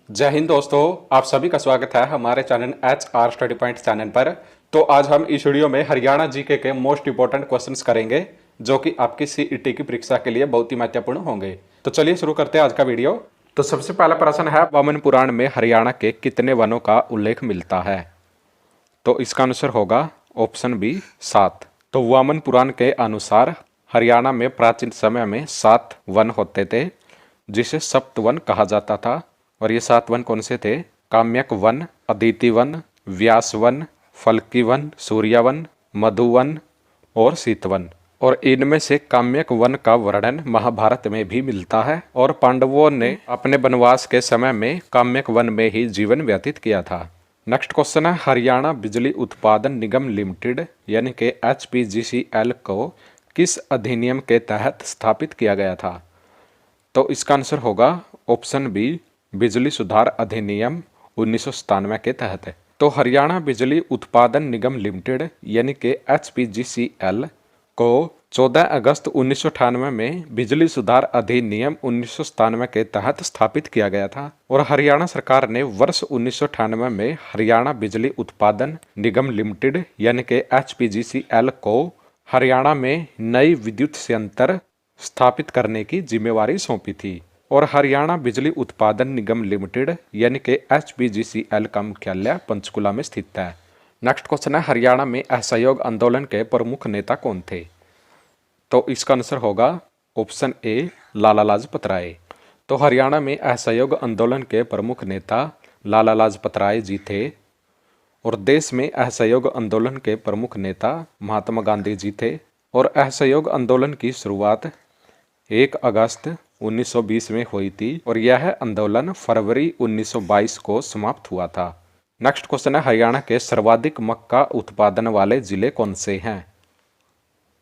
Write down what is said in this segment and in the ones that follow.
जय हिंद दोस्तों, आप सभी का स्वागत है हमारे channel HR study point channel पर। तो आज हम इस वीडियो में हरियाणा जीके के मोस्ट इंपोर्टेंट क्वेश्चंस करेंगे जो कि आपकी सीईटी की परीक्षा के लिए बहुत ही महत्वपूर्ण होंगे। तो चलिए शुरू करते हैं आज का वीडियो। तो सबसे पहला प्रश्न है, वामन पुराण में हरियाणा के कितने वनों का उल्लेख मिलता है? तो इसका आंसर होगा ऑप्शन बी 7। तो वामन पुराण के अनुसार हरियाणा में प्राचीन समय में 7 वन होते थे जिसे सप्तवन कहा जाता था। और ये 7 वन कौन से थे? काम्यक वन, अदिति वन, व्यास वन, फल्की वन, सूर्यवन, मधुवन और शीतवन। और इनमें से काम्यक वन का वर्णन महाभारत में भी मिलता है और पांडवों ने अपने वनवास के समय में काम्यक वन में ही जीवन व्यतीत किया था। नेक्स्ट क्वेश्चन है, हरियाणा बिजली उत्पादन निगम लिमिटेड यानी कि HPGCL को किस अधिनियम के तहत स्थापित किया गया था? तो इसका आंसर होगा ऑप्शन बी, बिजली सुधार अधिनियम 1997 के तहत है। तो हरियाणा बिजली उत्पादन निगम लिमिटेड यानी कि HPGCL को 14 अगस्त 1998 में बिजली सुधार अधिनियम 1997 के तहत स्थापित किया गया था। और हरियाणा सरकार ने वर्ष 1998 में हरियाणा बिजली उत्पादन निगम लिमिटेड यानी कि HPGCL को हरियाणा में नई विद्युत संयंत्र स्थापित करने की जिम्मेवारी सौंपी थी। और हरियाणा बिजली उत्पादन निगम लिमिटेड यानी कि HPGCL का मुख्यालय पंचकुला में स्थित है। नेक्स्ट क्वेश्चन है, हरियाणा में असहयोग आंदोलन के प्रमुख नेता कौन थे? तो इसका आंसर होगा ऑप्शन ए, लाला लाजपत राय। तो हरियाणा में असहयोग आंदोलन के प्रमुख नेता लाला लाजपत राय जी थे। और देश में असहयोग आंदोलन के प्रमुख नेता महात्मा गांधी जी थे। और असहयोग आंदोलन की शुरुआत 1 अगस्त 1920 में हुई थी और यह आंदोलन फरवरी 1922 को समाप्त हुआ था। नेक्स्ट क्वेश्चन है, हरियाणा के सर्वाधिक मक्का उत्पादन वाले जिले कौन से हैं?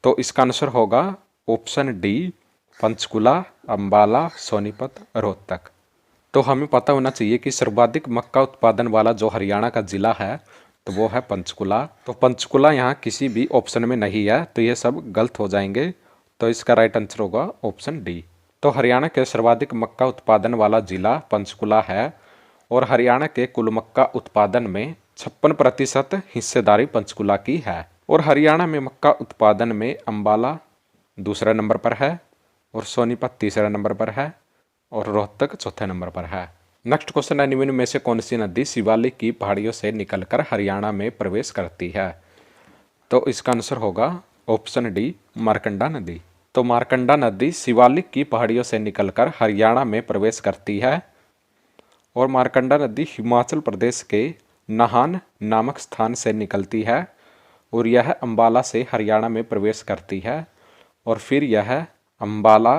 तो इसका आंसर होगा ऑप्शन डी, पंचकुला, अंबाला, सोनीपत, रोहतक। तो हमें पता होना चाहिए कि सर्वाधिक मक्का उत्पादन वाला जो हरियाणा का जिला है तो वो है पंचकुला। तो पंचकुला यहाँ किसी भी ऑप्शन में नहीं है तो ये सब गलत हो जाएंगे। तो इसका राइट आंसर होगा ऑप्शन डी। तो हरियाणा के सर्वाधिक मक्का उत्पादन वाला जिला पंचकुला है और हरियाणा के कुल मक्का उत्पादन में 56% हिस्सेदारी पंचकुला की है। और हरियाणा में मक्का उत्पादन में अंबाला दूसरे नंबर पर है और सोनीपत तीसरे नंबर पर है और रोहतक चौथे नंबर पर है। नेक्स्ट क्वेश्चन है, निम्न में से कौन सी नदी शिवालिक की पहाड़ियों से निकलकर हरियाणा में प्रवेश करती है? तो इसका आंसर होगा ऑप्शन डी, मारकंडा नदी। तो मारकंडा नदी शिवालिक की पहाड़ियों से निकलकर हरियाणा में प्रवेश करती है। और मारकंडा नदी हिमाचल प्रदेश के नाहन नामक स्थान से निकलती है और यह अंबाला से हरियाणा में प्रवेश करती है और फिर यह अंबाला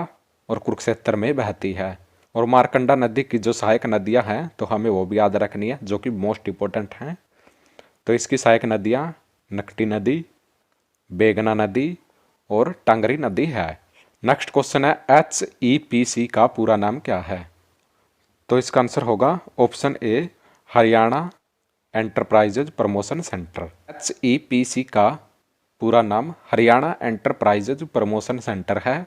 और कुरुक्षेत्र में बहती है। और मारकंडा नदी की जो सहायक नदियां हैं तो हमें वो भी याद रखनी है जो कि मोस्ट इम्पोर्टेंट हैं। तो इसकी सहायक नदियां नकटी नदी, बेगना नदी और टांगरी नदी है। नेक्स्ट क्वेश्चन है, HEPC का पूरा नाम क्या है? तो इसका आंसर होगा option A, Haryana enterprises promotion centre. HEPC का पूरा नाम हरियाणा एंटरप्राइजेज प्रमोशन सेंटर है।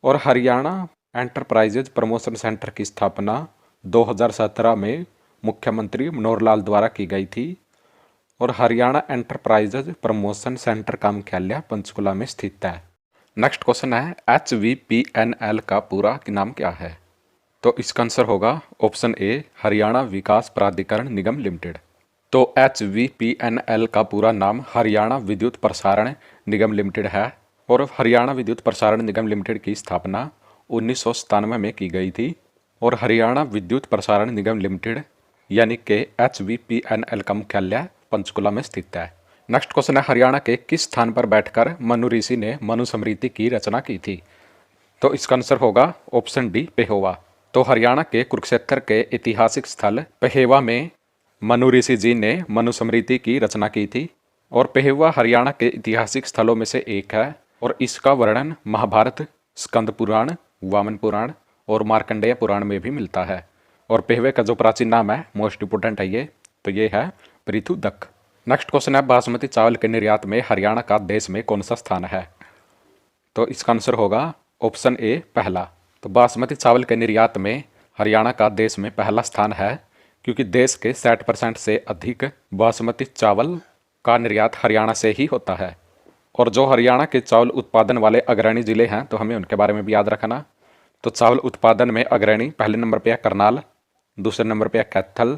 और हरियाणा एंटरप्राइजेज प्रमोशन सेंटर की स्थापना 2017 में मुख्यमंत्री मनोहर लाल द्वारा की गई थी। और हरियाणा एंटरप्राइजेज प्रमोशन सेंटर का मुख्यालय पंचकुला में स्थित है। नेक्स्ट क्वेश्चन है, HVPNL का पूरा नाम क्या है? तो इसका आंसर होगा ऑप्शन ए, हरियाणा विकास प्राधिकरण निगम लिमिटेड। तो HVPNL का पूरा नाम हरियाणा विद्युत प्रसारण निगम लिमिटेड है। और हरियाणा विद्युत प्रसारण निगम लिमिटेड की स्थापना 1997 में की गई थी। और हरियाणा विद्युत प्रसारण निगम लिमिटेड यानी कि HVPNL का मुख्यालय पंचकुला में स्थित है। नेक्स्ट क्वेश्चन है, हरियाणा के किस स्थान पर बैठकर मनु ऋषि ने मनुस्मृति की रचना की थी? तो इसका आंसर होगा ऑप्शन डी, पेहोवा। तो हरियाणा के कुरुक्षेत्र के ऐतिहासिक स्थल पेहेवा में मनु ऋषि जी ने मनुस्मृति की रचना की थी। और पेहेवा हरियाणा के ऐतिहासिक स्थलों में से एक है और इसका वर्णन महाभारत, स्कंद पुराण, वामन पुराण और मार्कंडेय पुराण में भी मिलता है। और पेहवे का जो प्राचीन नाम है मोस्ट इंपोर्टेंट है ये, तो ये है पृथुदक। नेक्स्ट क्वेश्चन है, बासमती चावल के निर्यात में हरियाणा का देश में कौन सा स्थान है? तो इसका आंसर होगा ऑप्शन ए, पहला। तो बासमती चावल के निर्यात में हरियाणा का देश में पहला स्थान है, क्योंकि देश के 60% से अधिक बासमती चावल का निर्यात हरियाणा से ही होता है। और जो हरियाणा के चावल उत्पादन वाले अग्रणी जिले हैं तो हमें उनके बारे में भी याद रखना। तो चावल उत्पादन में अग्रणी पहले नंबर पे है करनाल, दूसरे नंबर पे है कैथल,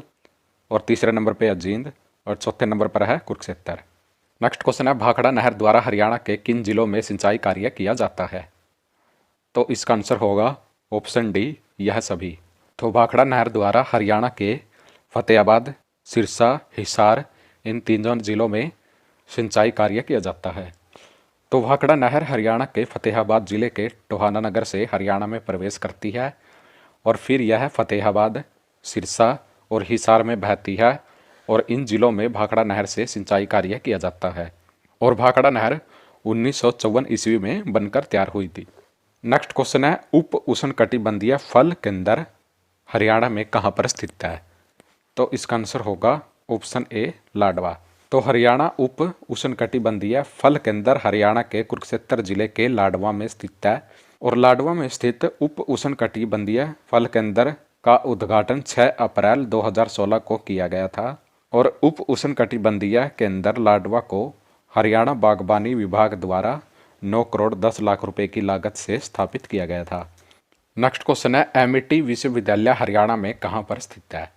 और तीसरे नंबर पे है जींद, और चौथे नंबर पर है कुरुक्षेत्र। नेक्स्ट क्वेश्चन है, भाखड़ा नहर द्वारा हरियाणा के किन जिलों में सिंचाई कार्य किया जाता है? तो इसका आंसर होगा ऑप्शन डी, यह सभी। तो भाखड़ा नहर द्वारा हरियाणा के फतेहाबाद, सिरसा, हिसार इन तीनों जिलों में सिंचाई कार्य किया जाता है। तो भाखड़ा नहर हरियाणा के फतेहाबाद जिले के टोहाना नगर से हरियाणा में प्रवेश करती है और फिर यह फतेहाबाद, सिरसा और हिसार में बहती है, और इन जिलों में भाखड़ा नहर से सिंचाई कार्य किया जाता है। और भाखड़ा नहर 1954 ईस्वी में बनकर तैयार हुई थी। नेक्स्ट क्वेश्चन है, उप उष्णकटिबंधीय फल केंद्र हरियाणा में कहाँ पर स्थित है? तो इसका आंसर होगा ऑप्शन ए, लाडवा। तो हरियाणा उप उष्णकटिबंधीय फल केंद्र हरियाणा के कुरुक्षेत्र जिले के लाडवा में स्थित है। और लाडवा में स्थित उप उष्णकटिबंधीय फल केंद्र का उद्घाटन 6 अप्रैल 2016 को किया गया था। और उप उष्णकटिबंधीय केंद्र लाडवा को हरियाणा बागवानी विभाग द्वारा 9 करोड़ 10 लाख रुपए की लागत से स्थापित किया गया था। नेक्स्ट क्वेश्चन है, एमिटी विश्वविद्यालय हरियाणा में कहाँ पर स्थित है?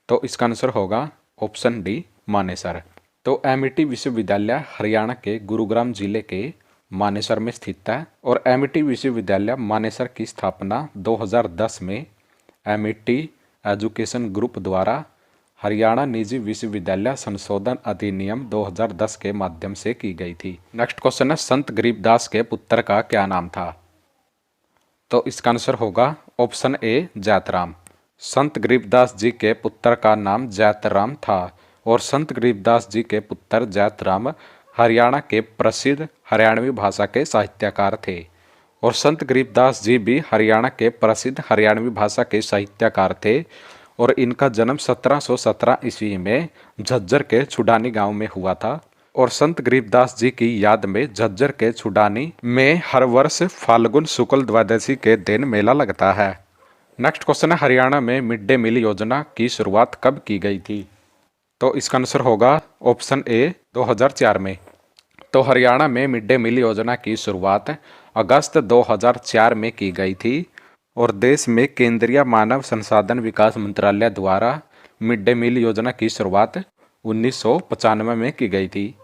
तो इसका आंसर होगा ऑप्शन डी, मानेसर। तो एमिटी विश्वविद्यालय हरियाणा के गुरुग्राम जिले के मानेसर में स्थित है। और एमिटी विश्वविद्यालय मानेसर की स्थापना 2010 में एमिटी एजुकेशन ग्रुप द्वारा हरियाणा निजी विश्वविद्यालय संशोधन अधिनियम 2010 के माध्यम से की गई थी। नेक्स्ट क्वेश्चन है, संत गरीबदास के पुत्र का क्या नाम था? तो इसका आंसर होगा ऑप्शन ए, जैतराम। संत गरीबदास जी के पुत्र का नाम जैतराम था। और संत गरीबदास जी के पुत्र जैतराम हरियाणा के प्रसिद्ध हरियाणवी भाषा के साहित्यकार थे। और संत गरीबदास जी भी हरियाणा के प्रसिद्ध हरियाणवी भाषा के साहित्यकार थे। और इनका जन्म 1717 ईस्वी में झज्जर के छुडानी गांव में हुआ था। और संत गरीबदास जी की याद में झज्जर के छुडानी में हर वर्ष फाल्गुन शुक्ल द्वादशी के दिन मेला लगता है। नेक्स्ट क्वेश्चन है, हरियाणा में मिड डे मील योजना की शुरुआत कब की गई थी? तो इसका आंसर होगा ऑप्शन ए, 2004 में। तो हरियाणा में मिड डे मील योजना की शुरुआत अगस्त 2004 में की गई थी। और देश में केंद्रीय मानव संसाधन विकास मंत्रालय द्वारा मिड डे मील योजना की शुरुआत 1995 में की गई थी।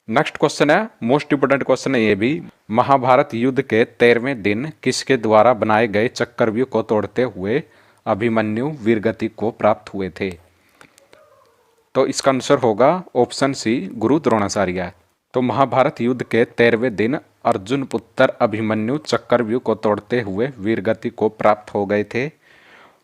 नेक्स्ट क्वेश्चन है, मोस्ट इंपोर्टेंट क्वेश्चन है ये भी, महाभारत युद्ध के 13वें दिन किसके द्वारा बनाए गए चक्रव्यूह को तोड़ते हुए अभिमन्यु वीरगति को प्राप्त हुए थे? तो इसका आंसर होगा ऑप्शन सी, गुरु द्रोणाचार्य। तो महाभारत युद्ध के 13वें दिन अर्जुन पुत्र अभिमन्यु चक्रव्यूह को तोड़ते हुए वीरगति को प्राप्त हो गए थे।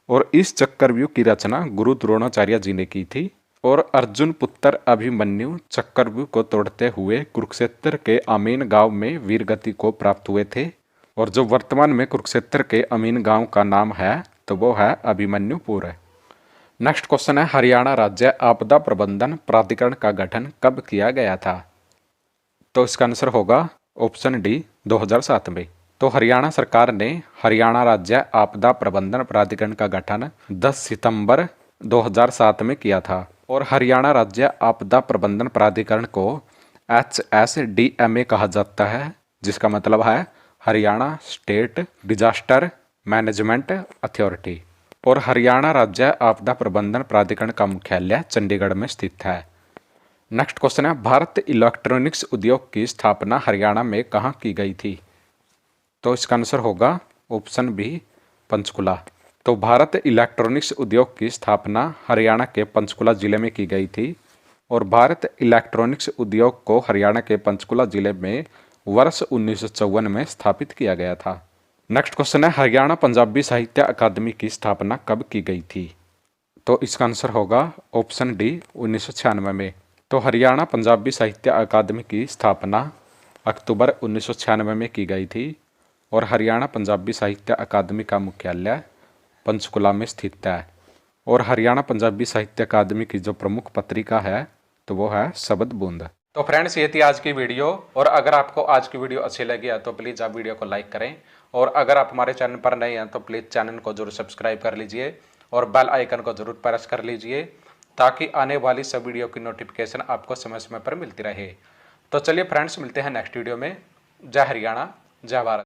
और इस चक्रव्यूह की रचना गुरु द्रोणाचार्य जी ने की थी। और अर्जुन पुत्र अभिमन्यु चक्रव्यूह को तोड़ते हुए कुरुक्षेत्र के अमीन गांव में वीरगति को प्राप्त हुए थे। और जो वर्तमान में कुरुक्षेत्र के अमीन गांव का नाम है तो वो है अभिमन्युपुर। नेक्स्ट क्वेश्चन है, हरियाणा राज्य आपदा प्रबंधन प्राधिकरण का गठन कब किया गया था? तो इसका आंसर होगा ऑप्शन डी, 2007 में। तो हरियाणा सरकार ने हरियाणा राज्य आपदा प्रबंधन प्राधिकरण का गठन 10 सितंबर 2007 में किया था। और हरियाणा राज्य आपदा प्रबंधन प्राधिकरण को HSDMA कहा जाता है, जिसका मतलब है Haryana state disaster management authority. और हरियाणा राज्य आपदा प्रबंधन प्राधिकरण का मुख्यालय चंडीगढ़ में स्थित है। नेक्स्ट क्वेश्चन है, भारत इलेक्ट्रॉनिक्स उद्योग की स्थापना हरियाणा में कहाँ की गई थी? तो इसका आंसर होगा ऑप्शन बी, पंचकुला। तो भारत इलेक्ट्रॉनिक्स उद्योग की स्थापना हरियाणा के पंचकुला जिले में की गई थी। और भारत इलेक्ट्रॉनिक्स उद्योग को हरियाणा के पंचकुला जिले में वर्ष 1954 में स्थापित किया गया था। नेक्स्ट क्वेश्चन है, हरियाणा पंजाबी साहित्य अकादमी की स्थापना कब की गई थी? तो इसका आंसर होगा ऑप्शन डी, 1996 में। तो हरियाणा पंजाबी साहित्य अकादमी की स्थापना अक्टूबर 1996 में की गई थी। और हरियाणा पंजाबी साहित्य अकादमी का मुख्यालय पंचकुला में स्थित है। और हरियाणा पंजाबी साहित्य अकादमी की जो प्रमुख पत्रिका है तो वो है शब्द बूंद। तो फ्रेंड्स, ये थी आज की वीडियो। और अगर आपको आज की वीडियो अच्छी लगी है तो प्लीज़ आप वीडियो को लाइक करें और अगर आप हमारे चैनल पर नए हैं तो प्लीज़ चैनल को जरूर सब्सक्राइब कर लीजिए और बेल आइकन को जरूर प्रेस कर लीजिए ताकि आने वाली सब वीडियो की नोटिफिकेशन आपको समय समय पर मिलती रहे। तो चलिए फ्रेंड्स, मिलते हैं नेक्स्ट वीडियो में। जय हरियाणा, जय भारत।